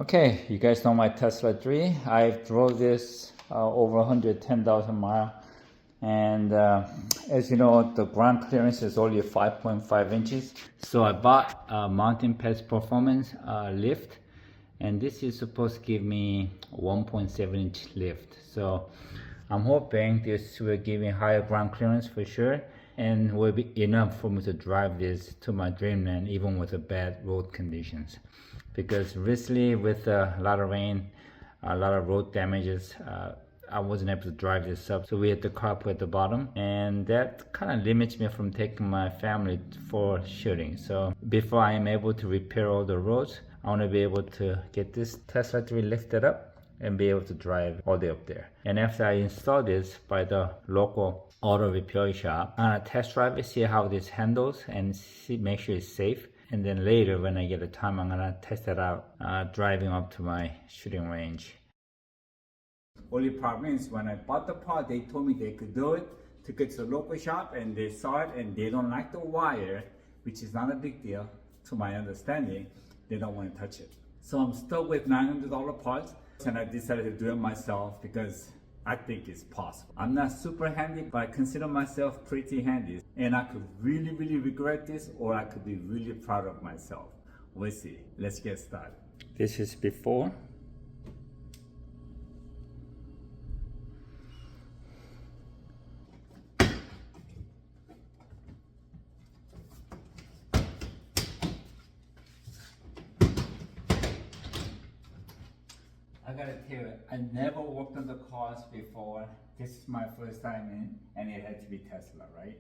Okay, you guys know my Tesla 3. I drove this over 110,000 miles, and as you know, the ground clearance is only 5.5 inches. So I bought a Mountain Pass Performance lift, and this is supposed to give me 1.7 inch lift. So I'm hoping this will give me higher ground clearance for sure, and will be enough for me to drive this to my dreamland even with the bad road conditions. Because recently with a lot of rain, a lot of road damages, I wasn't able to drive this up, so we had the carport at the bottom, and that kind of limits me from taking my family for shooting. So before I am able to repair all the roads, I want to be able to get this Tesla 3 lifted up and be able to drive all the way up there. And after I install this by the local auto repair shop, I'm gonna test drive it, see how this handles, and make sure it's safe. And then later, when I get the time, I'm gonna test it out driving up to my shooting range. Only problem is when I bought the part, they told me they could do it. Took it to the local shop and they saw it and they don't like the wire, which is not a big deal to my understanding. They don't want to touch it. So I'm stuck with $900 parts, and I decided to do it myself because I think it's possible. I'm not super handy, but I consider myself pretty handy. And I could really, really regret this, or I could be really proud of myself. We'll see. Let's get started. This is before. I gotta tell you, I never worked on the cars before. This is my first time in, and it had to be Tesla, right?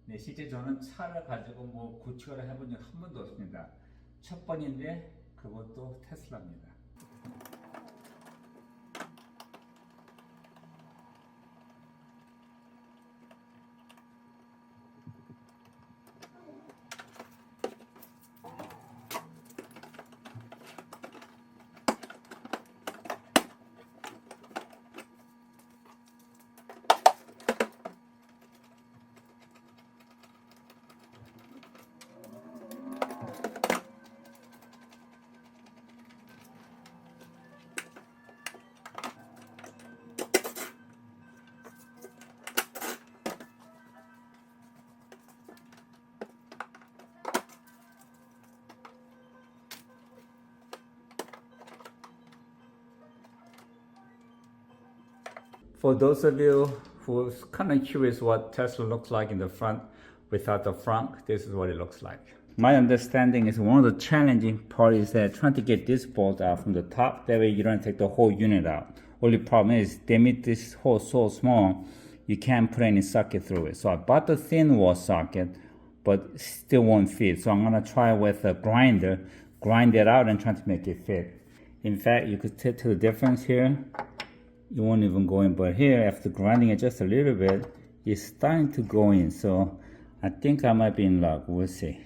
네, 실제 저는 차를 가지고 뭐 구축을 해본 적 한 번도 없습니다. 첫 번인데 그것도 테슬라입니다. For those of you who's kind of curious what Tesla looks like in the front without the front, this is what it looks like. My understanding is one of the challenging part is that trying to get this bolt out from the top, that way you don't take the whole unit out. Only problem is they made this hole so small, you can't put any socket through it. So I bought the thin wall socket, but still won't fit. So I'm gonna try with a grinder, grind it out and try to make it fit. In fact, you could tell the difference here. You won't even go in, but here after grinding it just a little bit, it's starting to go in. So I think I might be in luck. We'll see.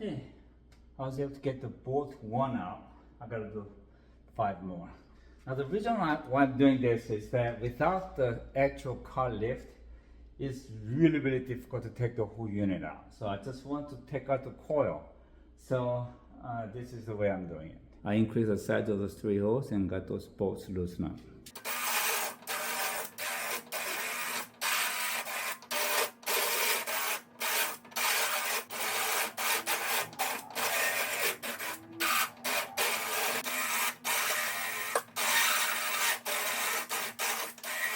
Okay, I was able to get the bolt one out. I gotta do 5 more. Now the reason why I'm doing this is that without the actual car lift, it's really, really difficult to take the whole unit out. So I just want to take out the coil. So this is the way I'm doing it. I increased the size of those 3 holes and got those bolts loosened up.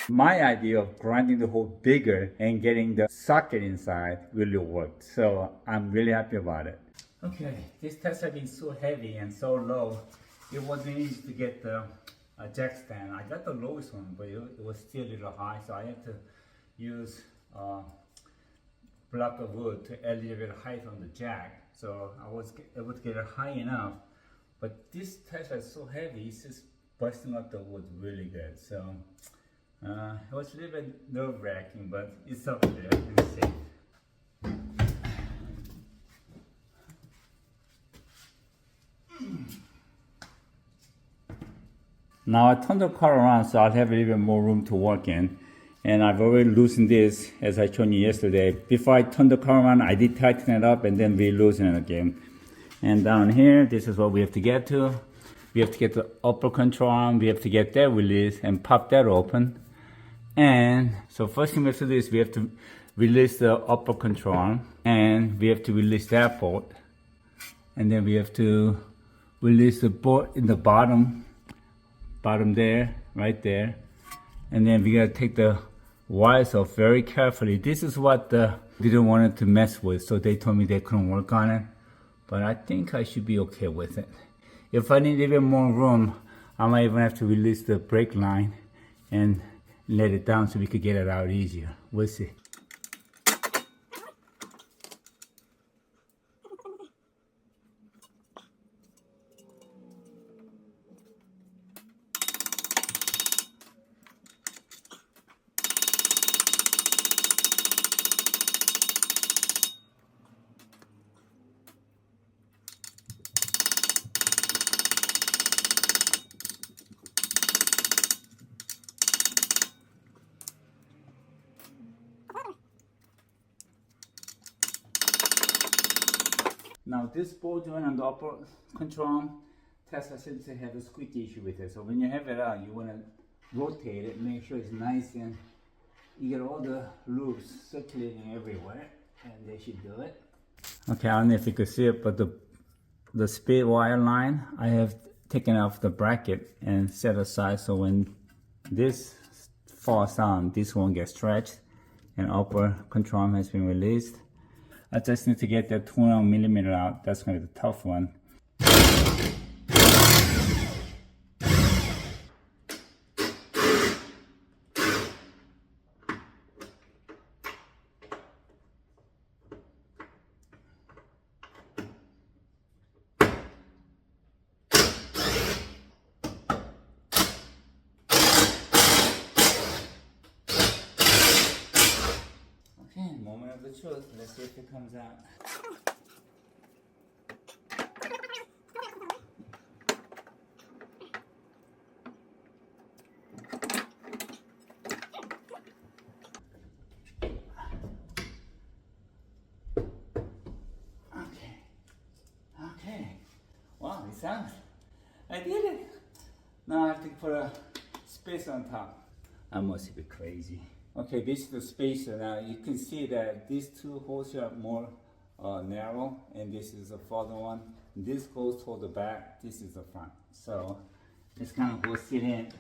My idea of grinding the hole bigger and getting the socket inside really worked. So I'm really happy about it. Okay, this test has been so heavy and so low, it wasn't easy to get the jack stand. I got the lowest one, but it was still a little high, so I had to use block of wood to elevate height on the jack. So I was able to get it high enough. But this Tesla is so heavy, it's just busting up the wood really good. So it was a little bit nerve-wracking, but it's up there. Let me see. Now I turned the car around so I'll have a little bit more room to work in. And I've already loosened this as I showed you yesterday. Before I turned the car around, I did tighten it up and then re-loosen it again. And down here, this is what we have to get to. We have to get the upper control arm, we have to get that released and pop that open. And so first thing we have to do is we have to release the upper control arm and we have to release that bolt. And then we have to release the bolt in the bottom there, right there. And then we gotta take the wires off very carefully. This is what didn't want it to mess with, so they told me they couldn't work on it. But I think I should be okay with it. If I need even more room, I might even have to release the brake line and let it down so we could get it out easier. We'll see. Now this ball joint on the upper control arm, Tesla seems to have a squeaky issue with it. So when you have it out, you want to rotate it, make sure it's nice and you get all the loops circulating everywhere, and they should do it. Okay, I don't know if you could see it, but the speed wire line, I have taken off the bracket and set aside so when this falls down, this won't get stretched and upper control arm has been released. I just need to get that 200mm out. That's going to be the tough one. Okay, moment of the truth. Let's see if it comes out. Okay. Wow, it's out. I did it. Now I have to put a spacer on top. I must be crazy. Okay, this is the spacer. Now you can see that these two holes here are more narrow, and this is the further one. This goes toward the back, this is the front. So it's kind of go sit in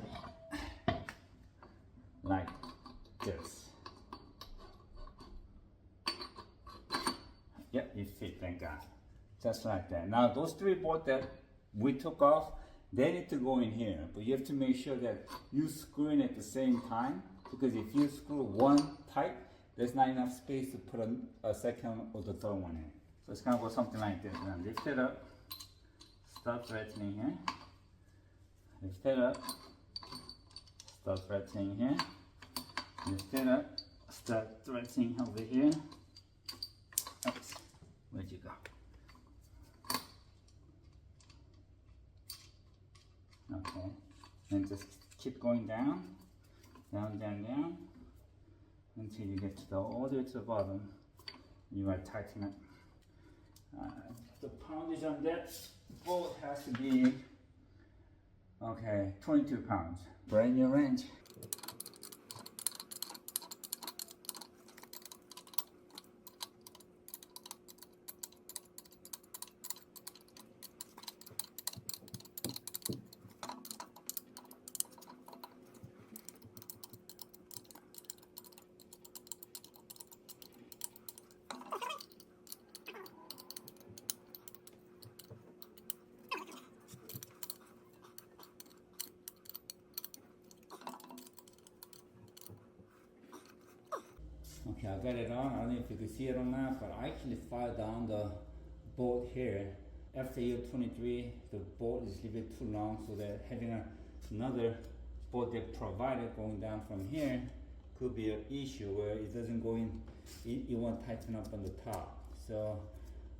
like this. Yep, it fit, thank God. Just like that. Now those three bolts that we took off, they need to go in here, but you have to make sure that you screw in at the same time, because if you screw one tight, there's not enough space to put a second or the third one in. So it's gonna go something like this. Now lift it up, start threading here. Lift it up, start threading here. Lift it up, start threading over here. Oops, where'd you go? Okay, and just keep going down, down, down, down, until you get to the all the way to the bottom. You want to tighten it. The poundage on that bolt has to be, okay, 22 pounds. Brand new wrench. Okay, I got it on. I don't know if you can see it or not, but I actually filed down the bolt here. After year 23, the bolt is a little bit too long, so that having another bolt they provided going down from here could be an issue where it doesn't go in, it won't tighten up on the top. So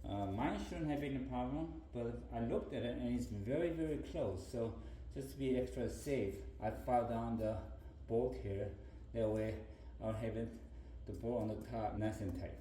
mine shouldn't have any problem, but I looked at it and it's very, very close. So just to be extra safe, I filed down the bolt here. That way I'll have it, the bolt on the top nice and tight.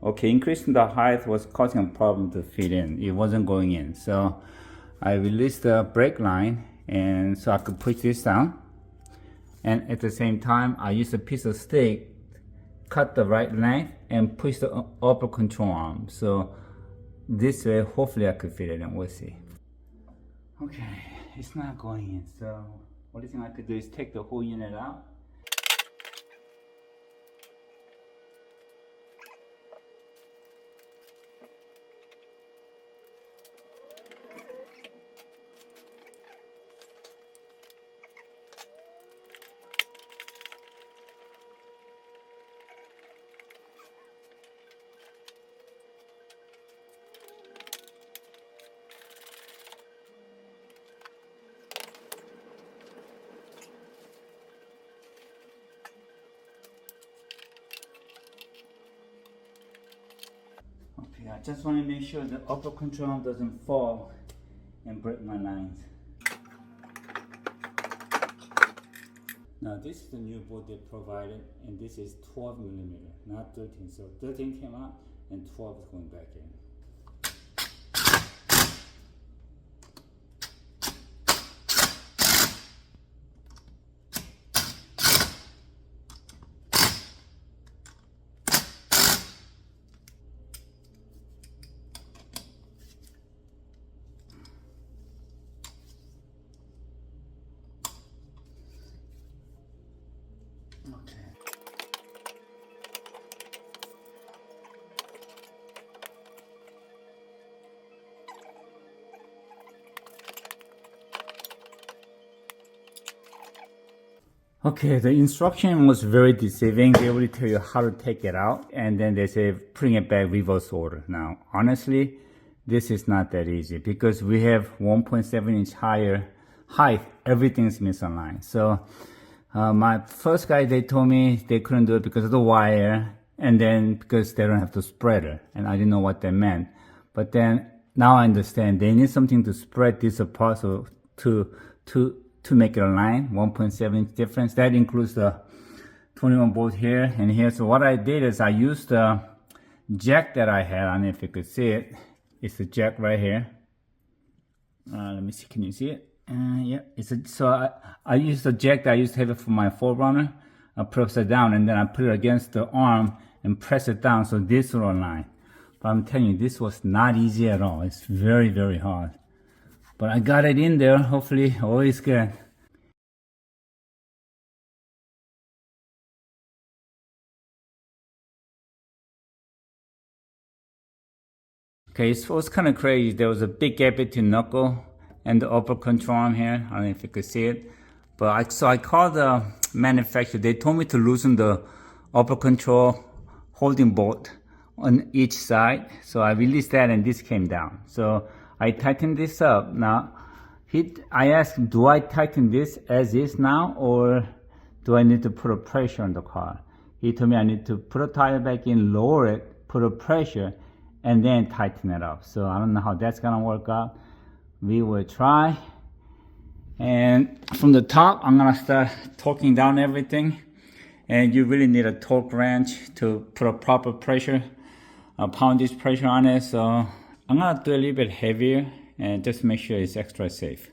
Okay, increasing the height was causing a problem to fit in. It wasn't going in. So I released the brake line and so I could push this down. And at the same time, I used a piece of stick, cut the right length and push the upper control arm. So this way, hopefully I could fit it in. We'll see. Okay, it's not going in. So only thing I could do is take the whole unit out. Okay, I just want to make sure the upper control arm doesn't fall and break my lines. Now this is the new bolt they provided, and this is 12 millimeter, not 13. So 13 came out and 12 is going back in. Okay. Okay, the instruction was very deceiving. They only tell you how to take it out, and then they say bring it back reverse order. Now, honestly, this is not that easy because we have 1.7 inch higher height. Everything's misaligned. So my first guy, they told me they couldn't do it because of the wire, and then because they don't have the spreader, and I didn't know what that meant. But then now I understand they need something to spread this apart, so to make it align, 1.7 inch difference. That includes the 21 bolt here and here. So what I did is I used the jack that I had. I don't know if you could see it. It's the jack right here. Let me see. Can you see it? Yeah. I used the jack that I used to have it for my 4Runner. I press it down and then I put it against the arm and press it down so this will align. But I'm telling you, this was not easy at all. It's very, very hard. But I got it in there. Hopefully, all is good. Okay, so it's kind of crazy. There was a big gap between knuckle and the upper control arm here. I don't know if you could see it. But I called the manufacturer. They told me to loosen the upper control holding bolt on each side. So I released that and this came down. So I tightened this up. Now, I asked him, do I tighten this as is now or do I need to put a pressure on the car? He told me I need to put a tire back in, lower it, put a pressure, and then tighten it up. So I don't know how that's gonna work out. We will try. And from the top, I'm gonna start torquing down everything. And you really need a torque wrench to put a proper pressure, poundage pressure on it. So I'm gonna do a little bit heavier and just make sure it's extra safe.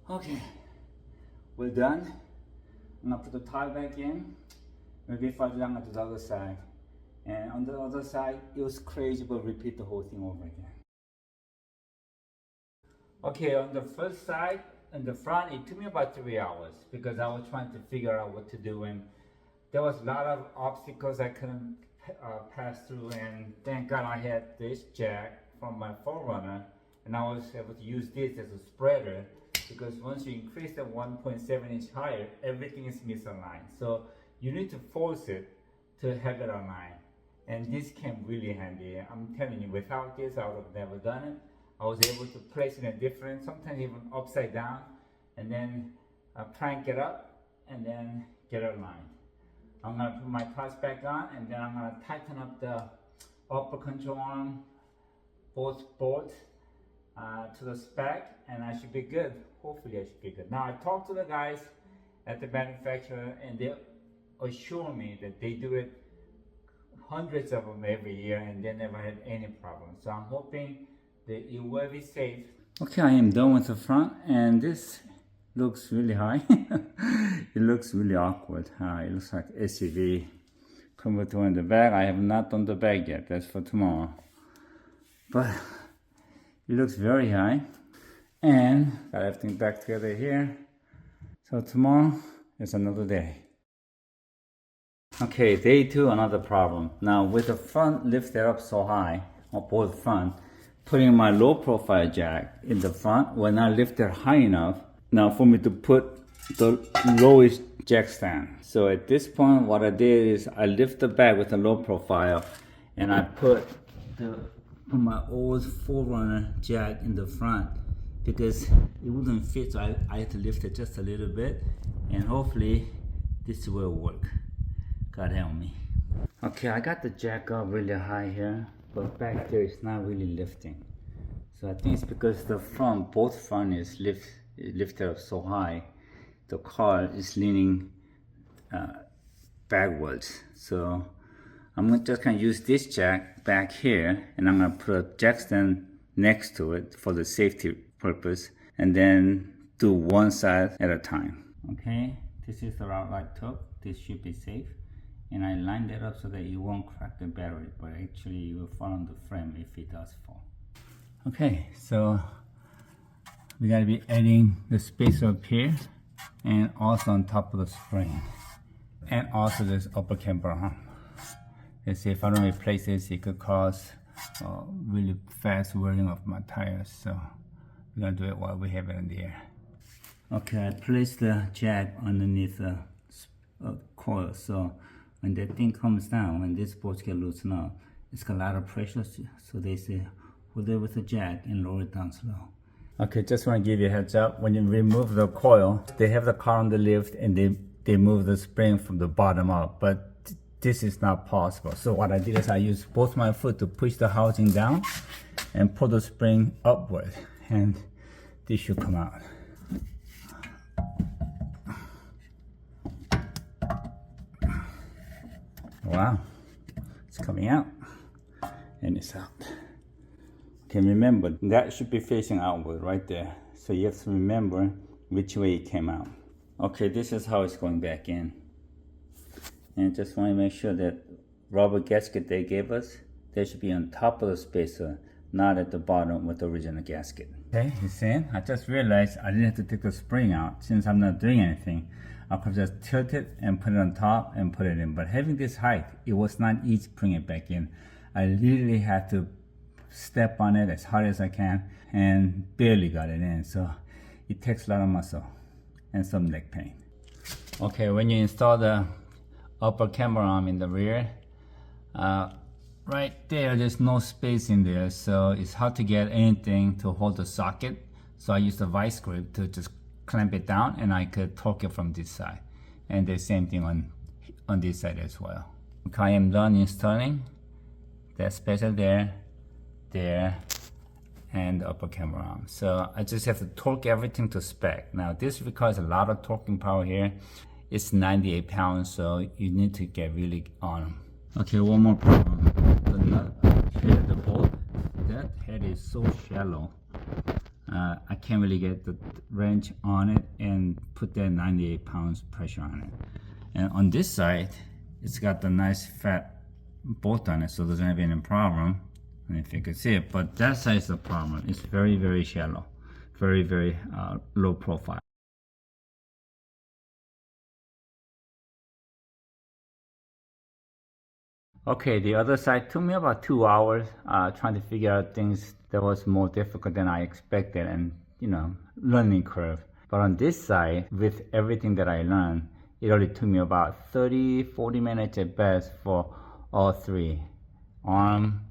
Okay, we're done. I'm gonna put the tie back in. Maybe if I do, I'm gonna do the other side. And on the other side, it was crazy, but repeat the whole thing over again. Okay, on the first side, in the front, it took me about 3 hours because I was trying to figure out what to do, and there was a lot of obstacles I couldn't pass through, and thank God I had this jack from my Forerunner, and I was able to use this as a spreader, because once you increase the 1.7 inch higher, everything is misaligned. So you need to force it to have it aligned. And this came really handy. I'm telling you, without this, I would have never done it. I was able to place it in different, sometimes even upside down, and then crank it up, and then get it aligned. I'm gonna put my clutch back on, and then I'm gonna tighten up the upper control arm, both bolts to the spec, and I should be good. Hopefully I should be good. Now I talked to the guys at the manufacturer, and they assure me that they do it hundreds of them every year, and they never had any problems. So I'm hoping that it will be safe. Okay, I am done with the front, and this looks really high. It looks really awkward. It looks like SUV convertible in the back. I have not done the back yet. That's for tomorrow. But it looks very high. And got everything back together here. So tomorrow is another day. Okay, day 2, another problem. Now with the front lifted up so high, or both front, putting my low profile jack in the front will not lift it high enough now for me to put the lowest jack stand. So at this point, what I did is I lift the back with a low profile, and I put my old Forerunner jack in the front because it wouldn't fit, so I had to lift it just a little bit, and hopefully this will work. God help me. Okay, I got the jack up really high here, but back there it's not really lifting. So I think it's because the front, both front is lifted up so high, the car is leaning backwards. So I'm just gonna use this jack back here, and I'm gonna put a jack stand next to it for the safety purpose, and then do one side at a time. Okay, this is the route I took. This should be safe. And I lined it up so that it won't crack the battery, but actually it will fall on the frame if it does fall. Okay, so we gotta be adding the spacer up here, and also on top of the spring, and also this upper camber arm. Let's see, if I don't replace this, it could cause really fast wearing of my tires, so we're gonna do it while we have it in the air. Okay, I placed the jack underneath the coil, so when that thing comes down, when this bolt gets loosened up, it's got a lot of pressure, so they say hold it with the jack and lower it down slow. Okay, just want to give you a heads up. When you remove the coil, they have the car on the lift, and they move the spring from the bottom up, but this is not possible. So what I did is I used both my foot to push the housing down and pull the spring upward, and this should come out. Wow, it's coming out, and it's out. Okay, remember, that should be facing outward right there. So you have to remember which way it came out. Okay, this is how it's going back in. And just want to make sure that rubber gasket they gave us, they should be on top of the spacer, not at the bottom with the original gasket. Okay, you see, I just realized I didn't have to take the spring out since I'm not doing anything. I could just tilt it and put it on top and put it in. But having this height, it was not easy to bring it back in. I literally had to step on it as hard as I can and barely got it in. So it takes a lot of muscle and some neck pain. Okay, when you install the upper camber arm in the rear, right there's no space in there, so it's hard to get anything to hold the socket. So I use the vice grip to just clamp it down, and I could torque it from this side, and the same thing on this side as well. Okay, I am done installing that spacer there, and the upper camber arm. So I just have to torque everything to spec. Now this requires a lot of torquing power here. It's 98 pounds, so you need to get really on them. Okay, one more problem. The nut here, the bolt, that head is so shallow. I can't really get the wrench on it and put that 98 pounds pressure on it. And on this side, it's got the nice fat bolt on it, so it doesn't have any problem. And if you can see it, but that side is the problem. It's very, very shallow, very, very low profile. Okay, the other side took me about 2 hours trying to figure out things that was more difficult than I expected, and learning curve. But on this side, with everything that I learned, it only took me about 30-40 minutes at best for all three. Arm,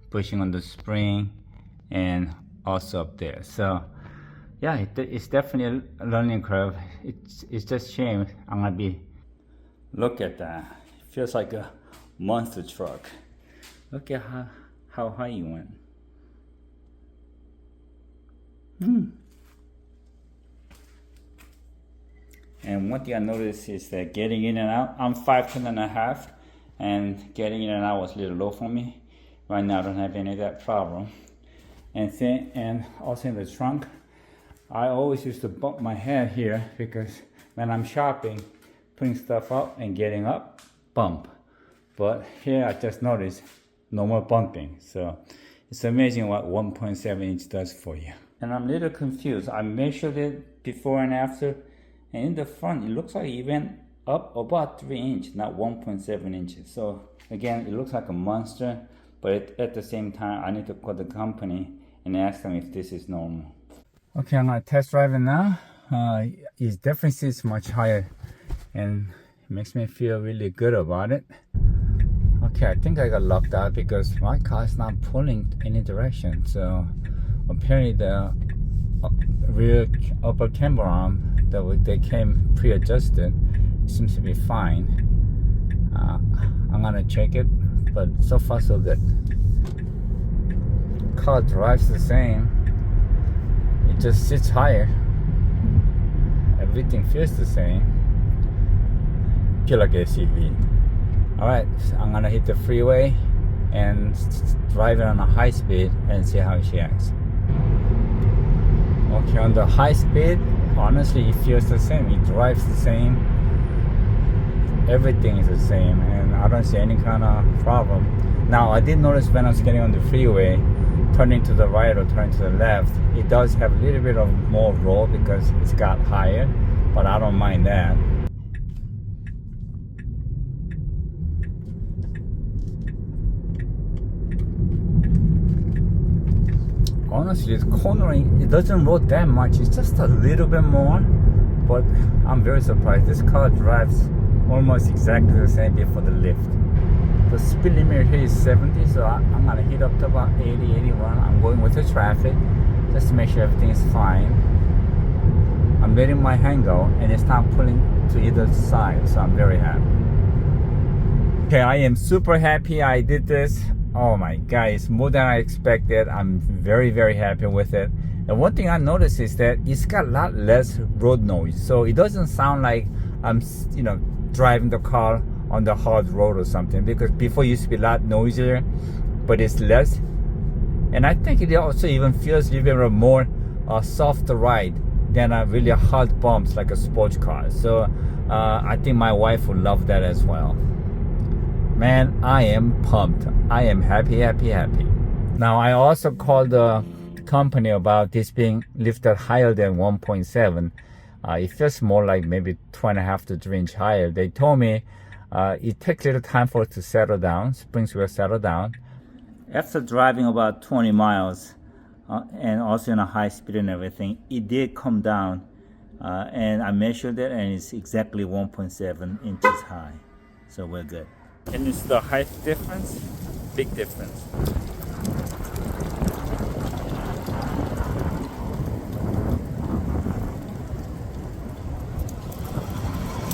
pushing on the spring, and also up there. So yeah, it's definitely a learning curve. It's just shame I'm gonna be. Look at that. It feels like a monster truck. Look at how high you went. And one thing I noticed is that getting in and out, I'm 5'10" and a half, and getting in and out was a little low for me. Right now I don't have any of that problem. And also in the trunk, I always used to bump my head here because when I'm shopping, putting stuff up and getting up, bump. But here I just noticed no more bumping. So it's amazing what 1.7 inch does for you. And I'm a little confused. I measured it before and after, and in the front it looks like it went up about 3 inches, not 1.7 inches. So again, it looks like a monster, but at the same time I need to call the company and ask them if this is normal. Okay, I'm gonna test drive it now. It definitely sits much higher, and it makes me feel really good about it. Okay, I think I got locked out because my car is not pulling any direction. So apparently the rear upper camber arm that they came pre-adjusted seems to be fine. I'm gonna check it, but so far so good. Car drives the same. It just sits higher. Everything feels the same. Feel like SUV. Alright, so I'm gonna hit the freeway and drive it on a high speed and see how she acts. Okay, on the high speed, honestly it feels the same. It drives the same. Everything is the same, and I don't see any kind of problem. Now I did notice when I was getting on the freeway, turning to the right or turning to the left, it does have a little bit of more roll because it's got higher, but I don't mind that. Honestly, it's cornering, it doesn't roll that much, it's just a little bit more, but I'm very surprised. This car drives almost exactly the same before the lift. The speed limit here is 70, so I'm gonna hit up to about 80, 81. I'm going with the traffic just to make sure everything is fine. I'm letting my hand go and it's not pulling to either side, so I'm very happy. Okay, I am super happy I did this. Oh my god, it's more than I expected. I'm very, very happy with it. And one thing I noticed is that it's got a lot less road noise, so it doesn't sound like I'm driving the car on the hard road or something, because before it used to be a lot noisier, but it's less. And I think it also even feels a little bit more softer ride than a really hard bumps like a sports car. So I think my wife would love that as well. Man, I am pumped. I am happy, happy, happy. Now I also called the company about this being lifted higher than 1.7. It feels more like maybe 2.5 to 3 inch higher. They told me it takes a little time for it to settle down. Springs will settle down. After driving about 20 miles and also in a high speed and everything, it did come down, and I measured it and it's exactly 1.7 inches high. So we're good. And it's the height difference, big difference.